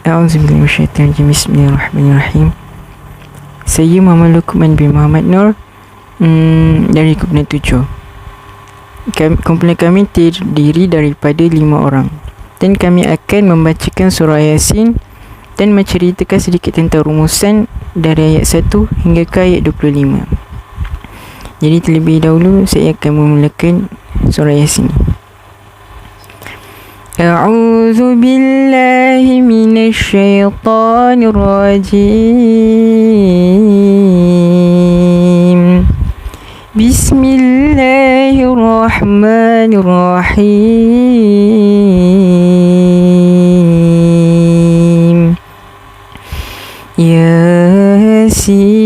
A'udzubillahi minasyaitonir rajim. Bismillahirrahmanirrahim. Saya Muhammad Luqman bin Muhammad Nur dari kumpulan 7. Kumpulan kami terdiri daripada 5 orang dan kami akan membacakan surah Yasin dan menceritakan sedikit tentang rumusan dari ayat 1 hingga ke ayat 25. Jadi terlebih dahulu saya akan memulakan surah Yasin. A'udzu billahi minasy syaithanir rajim. Bismillahirrahmanirrahim. Yasin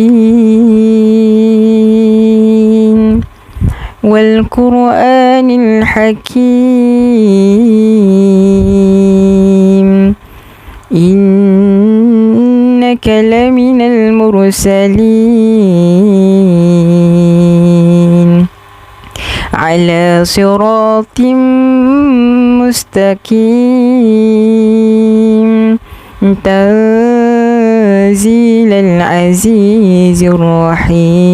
wal Qur'anil Hakim. Innaka laminal mursalin ala siratim mustaqim tanzilal azizir rahim.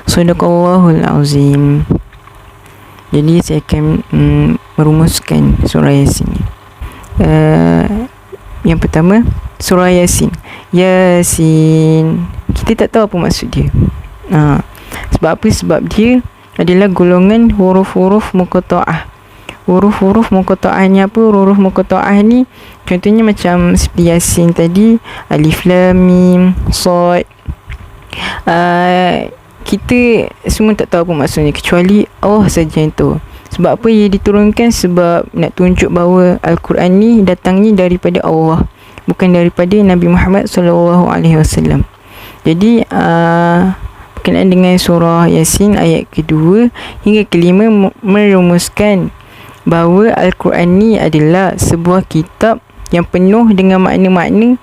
Sadaqallahul azim. Jadi saya akan merumuskan surah Yasin. Yang pertama, surah Yasin. Yasin, kita tak tahu apa maksud dia. Sebab apa? Sebab dia adalah golongan huruf-huruf muqatta'ah. Huruf-huruf muqatta'ah ni apa? Huruf muqatta'ah ni contohnya macam seperti Yasin tadi, alif lam mim sad. Kita semua tak tahu apa maksudnya kecuali Allah saja yang tahu. Sebab apa ia diturunkan? Sebab nak tunjuk bahawa Al-Quran ni datangnya daripada Allah, bukan daripada Nabi Muhammad SAW. Jadi berkenaan dengan surah Yasin ayat kedua hingga kelima merumuskan bahawa Al-Quran ni adalah sebuah kitab yang penuh dengan makna-makna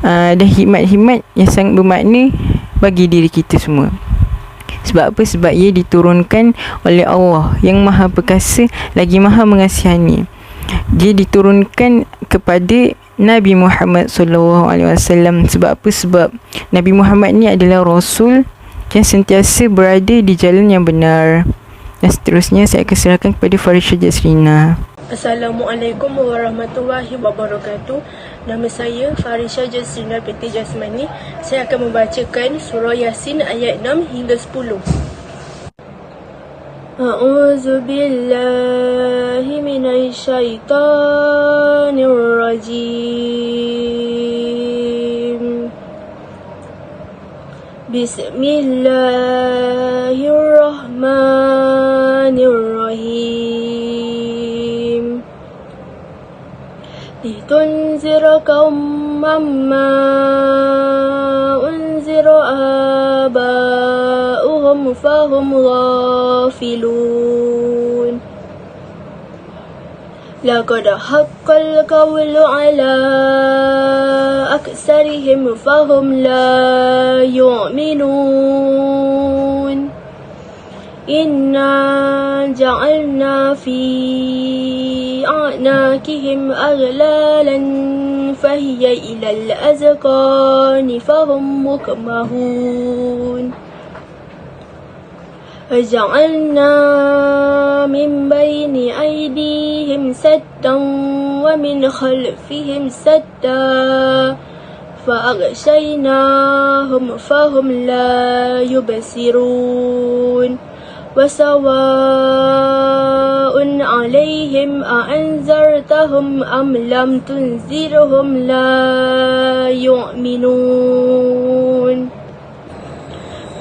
dan hikmat-hikmat yang sangat bermakna bagi diri kita semua. Sebab apa? Sebab ia diturunkan oleh Allah yang Maha Perkasa lagi Maha Mengasihani. Dia diturunkan kepada Nabi Muhammad SAW. Sebab apa? Sebab Nabi Muhammad ni adalah Rasul yang sentiasa berada di jalan yang benar. Dan seterusnya saya akan serahkan kepada Farisha Jasrina. Assalamualaikum warahmatullahi wabarakatuh. Nama saya Farisha Jasrina binti Jasmani. Saya akan membacakan surah Yasin ayat 6 hingga 10. A'udzu billahi minasy syaithanir rajim. Bismillahirrahmanirrahim. Litunzira qauman ma unzira aba'uhum fahum ghafilun. Laqad haqqal qawlu ala aksarihim fahum la yu'minun. Inna ja'alna fi a'naqihim aghlalan fahiya ilal azqani fahum mukmahun. Waja'alna min bayni aydihim saddan wa min khalfihim saddan fa'aghshaynahum fahum la yubsirun. Wasawa'un 'alaihim a'anzartahum am lam tunzirhum la yu'minun.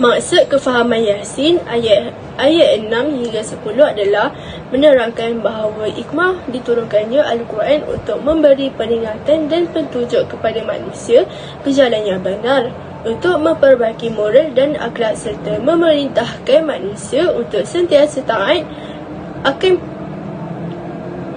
Maksud kefahaman Yasin ayat 6 hingga 10 adalah menerangkan bahawa hikmah diturunkannya Al-Quran untuk memberi peringatan dan petunjuk kepada manusia ke jalan yang benar, untuk memperbaiki moral dan akhlak serta memerintahkan manusia untuk sentiasa taat akan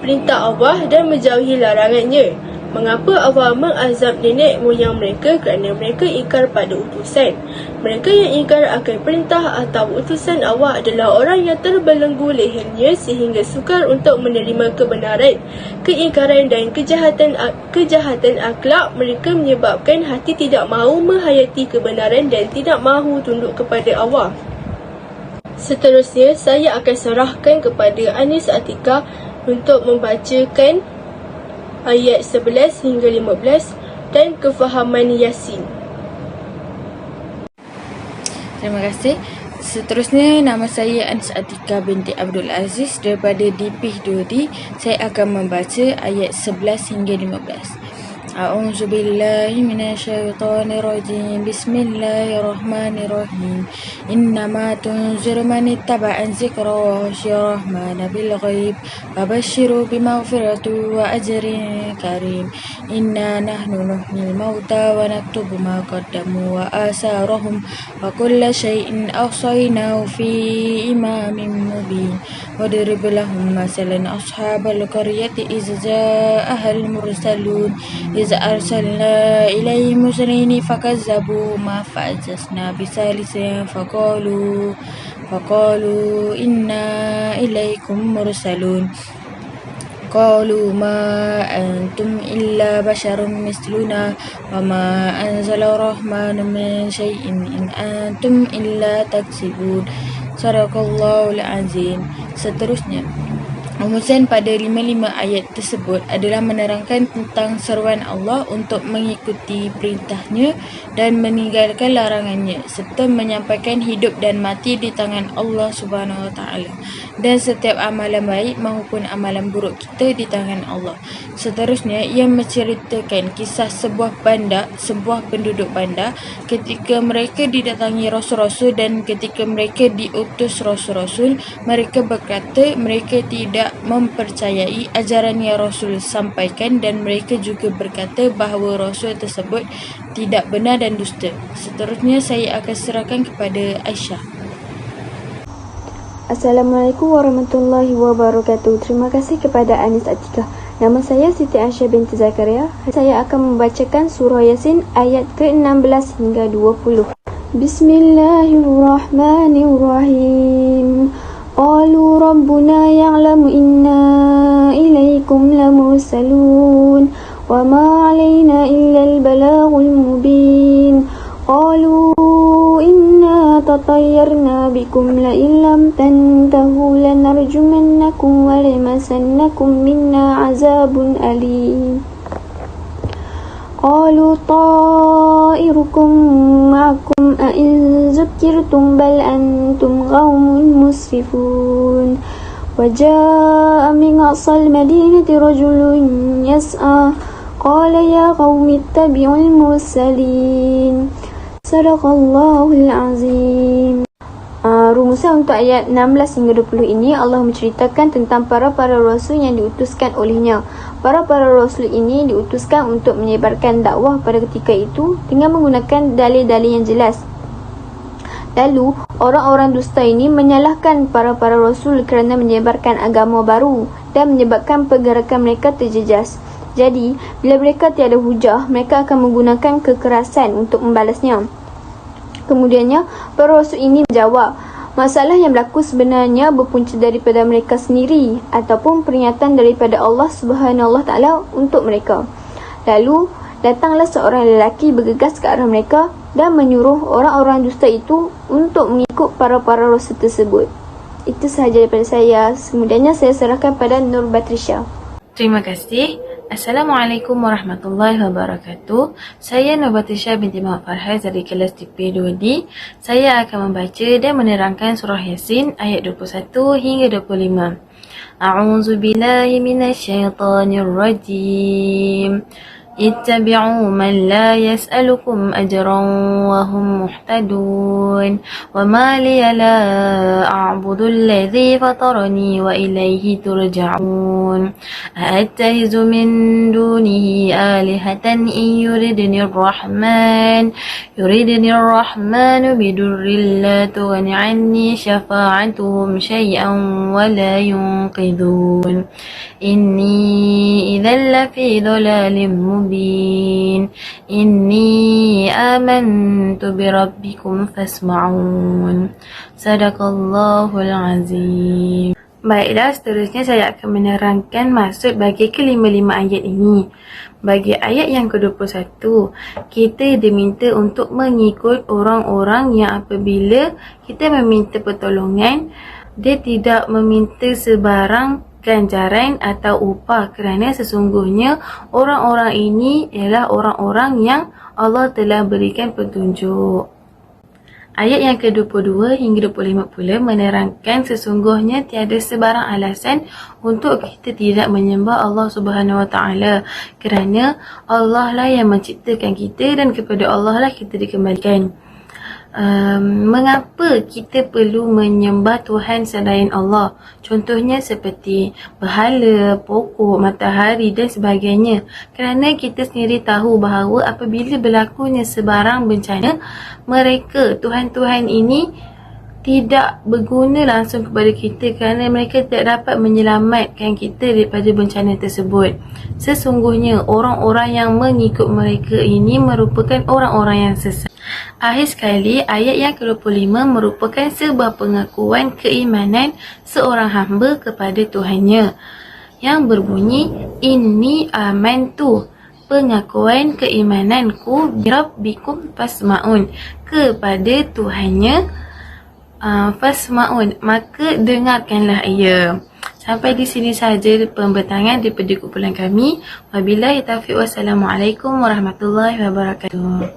perintah Allah dan menjauhi larangannya. Mengapa Allah mengazab nenek moyang mereka? Kerana mereka ingkar pada utusan. Mereka yang ingkar akan perintah atau utusan Allah adalah orang yang terbelenggu lehernya sehingga sukar untuk menerima kebenaran. Keingkaran dan kejahatan akhlak mereka menyebabkan hati tidak mahu menghayati kebenaran dan tidak mahu tunduk kepada Allah. Seterusnya, saya akan serahkan kepada Anis Atika untuk membacakan ayat 11 hingga 15 dan kefahaman Yasin. Terima kasih. Seterusnya, nama saya Anis Atika binti Abdul Aziz daripada DIPIH 2D. Saya akan membaca ayat 11 hingga 15. A'udzu billahi minasyaitonir rajim. Bismillahirrahmanirrahim. Innama tunziru man ittaba'a dzikra wa khashiya rahmana bil ghaib. Fabashshiru bimaghfiratin wa ajrin karim. Inna nahnu nuhyil mauta wa naktubu ma qaddamu wa asarahum wa kulla syai'in ahsaynahu fi imamin mubin. Wadrib lahum masalan ashabal qaryati iz ja'ahal mursalun إذ أرسلنا إليهم مسرين فكذبوهما فعززنا بثالث فقالوا إنا إليكم مرسلون قالوا ما أنتم إلا بشر مثلنا وما أنزل الرحمن من شيء إن أنتم إلا تكذبون صدق الله العظيم. Seterusnya, rumusan pada 55 ayat tersebut adalah menerangkan tentang seruan Allah untuk mengikuti perintahnya dan meninggalkan larangannya, serta menyampaikan hidup dan mati di tangan Allah Subhanahu Wa Taala, dan setiap amalan baik maupun amalan buruk kita di tangan Allah. Seterusnya, ia menceritakan kisah sebuah penduduk bandar ketika mereka didatangi rasul-rasul, dan ketika mereka diutus rasul-rasul, mereka berkata mereka tidak mempercayai ajaran yang Rasul sampaikan, dan mereka juga berkata bahawa Rasul tersebut tidak benar dan dusta. Seterusnya, saya akan serahkan kepada Aisyah. Assalamualaikum warahmatullahi wabarakatuh. Terima kasih kepada Anis Atika. Nama saya Siti Aisyah binti Zakaria. Saya akan membacakan surah Yasin ayat ke-16 hingga 20. Bismillahirrahmanirrahim. Qalu rabbuna ya'lamu inna ilaykum lamursalun wa ma 'alaina illa al-balaghul mubin. Qalu inna tatayyarna bikum la illam tantahu lanarjumannakum wa lamasannakum minna 'azabun alim. Qalu ta'irukum ma'akum a in zukirtum bal antum qaumun musrifun. Wa jaa'a min aqsal madinati rajulun yas'a qala ya qaumi ittabi'ul mursalin. Sadaqallahul azim. Rumusan untuk ayat 16 hingga 20 ini, Allah menceritakan tentang para rasul yang diutuskan olehnya. Para rasul ini diutuskan untuk menyebarkan dakwah pada ketika itu dengan menggunakan dalil-dalil yang jelas. Lalu, orang-orang dusta ini menyalahkan para rasul kerana menyebarkan agama baru dan menyebabkan pergerakan mereka terjejas. Jadi, bila mereka tiada hujah, mereka akan menggunakan kekerasan untuk membalasnya. Kemudiannya, para rasul ini menjawab, masalah yang berlaku sebenarnya berpunca daripada mereka sendiri ataupun peringatan daripada Allah Subhanahu Wa Taala untuk mereka. Lalu, datanglah seorang lelaki bergegas ke arah mereka dan menyuruh orang-orang dusta itu untuk mengikut para rasul tersebut. Itu sahaja daripada saya. Kemudiannya saya serahkan pada Nur Batrisha. Terima kasih. Assalamualaikum warahmatullahi wabarakatuh. Saya Nur Batrisha binti Muhammad Farhaz dari kelas DIPIH 2D. Saya akan membaca dan menerangkan surah Yasin ayat 21 hingga 25. A'udzu billahi minasyaitonir rajim. اتبعوا من لا يسألكم أجرا وهم محتدون وما لي لا أعبد الذي فطرني وإليه ترجعون أأتخذ من دونه آلهة إن يردني الرحمن بدر لا تغن عني شفاعتهم شيئا ولا ينقذون إني إذا لفي ضلال مبين إني آمنت بربكم فاسمعون صدق الله العظيم. Baiklah, seterusnya saya akan menerangkan maksud bagi kelima-lima ayat ini. Bagi ayat yang ke-21, kita diminta untuk mengikut orang-orang yang apabila kita meminta pertolongan, dia tidak meminta sebarang ganjaran atau upah, kerana sesungguhnya orang-orang ini ialah orang-orang yang Allah telah berikan petunjuk. Ayat yang ke-22 hingga 25 pula menerangkan sesungguhnya tiada sebarang alasan untuk kita tidak menyembah Allah Subhanahu Wa Taala, kerana Allah lah yang menciptakan kita dan kepada Allah lah kita dikembalikan. Mengapa kita perlu menyembah Tuhan selain Allah? Contohnya seperti berhala, pokok, matahari dan sebagainya. Kerana kita sendiri tahu bahawa apabila berlakunya sebarang bencana, mereka, Tuhan-Tuhan ini tidak berguna langsung kepada kita kerana mereka tidak dapat menyelamatkan kita daripada bencana tersebut. Sesungguhnya orang-orang yang mengikut mereka ini merupakan orang-orang yang sesat. Akhir sekali, ayat yang ke-25 merupakan sebuah pengakuan keimanan seorang hamba kepada Tuhannya yang berbunyi Inni amantu, pengakuan keimananku birabbikum fasma'un, kepada Tuhannya fasma'un, maka dengarkanlah ia. Sampai di sini sahaja pembentangan daripada kumpulan kami. Wabillahi taufiq, wassalamualaikum warahmatullahi wabarakatuh.